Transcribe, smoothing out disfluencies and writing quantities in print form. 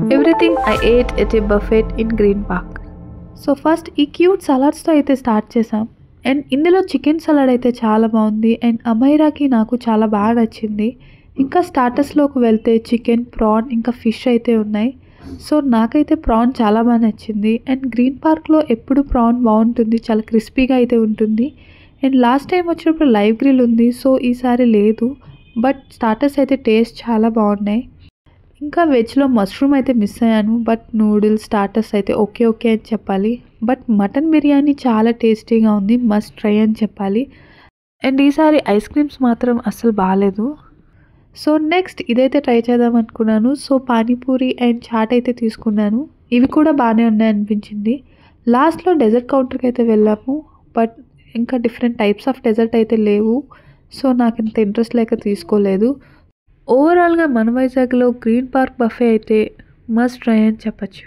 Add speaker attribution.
Speaker 1: Everything I ate at a buffet in Green Park. So first ఈ cute సలాడ్స్తో అయితే start చేసాం. And ఇందులో chicken salad అయితే చాలా బాగుంది. అండ్ అమైరాకి నాకు చాలా బాగా నచ్చింది. ఇంకా స్టార్టర్స్లోకి వెళ్తే చికెన్, ప్రాన్ ఇంకా ఫిష్ అయితే ఉన్నాయి. సో నాకైతే ప్రాన్ చాలా బాగా నచ్చింది. అండ్ గ్రీన్ పార్క్లో ఎప్పుడు ప్రాన్ బాగుంటుంది, చాలా క్రిస్పీగా అయితే ఉంటుంది. అండ్ లాస్ట్ టైం వచ్చినప్పుడు లైవ్ గ్రిల్ ఉంది, సో ఈసారి లేదు. బట్ స్టార్టర్స్ అయితే టేస్ట్ చాలా బాగున్నాయి. ఇంకా వెజ్లో మష్రూమ్ అయితే మిస్ అయ్యాను. బట్ నూడిల్స్, స్టార్టర్స్ అయితే ఓకే అని చెప్పాలి. బట్ మటన్ బిర్యానీ చాలా టేస్టీగా ఉంది, మస్ట్ ట్రై అని చెప్పాలి. అండ్ ఈసారి ఐస్ క్రీమ్స్ మాత్రం అస్సలు బాగాలేదు. సో నెక్స్ట్ ఇదైతే ట్రై చేద్దాం అనుకున్నాను. సో పానీపూరి అండ్ చాట్ అయితే తీసుకున్నాను. ఇవి కూడా బాగానే ఉన్నాయి అనిపించింది. లాస్ట్లో డెజర్ట్ కౌంటర్కి అయితే వెళ్ళాము. బట్ ఇంకా డిఫరెంట్ టైప్స్ ఆఫ్ డెజర్ట్ అయితే లేవు. సో నాకు ఇంత ఇంట్రెస్ట్ లేక తీసుకోలేదు. ఓవరాల్గా మన వైజాగ్లో గ్రీన్ పార్క్ బఫే అయితే మస్ట్ ట్రై అని చెప్పచ్చు.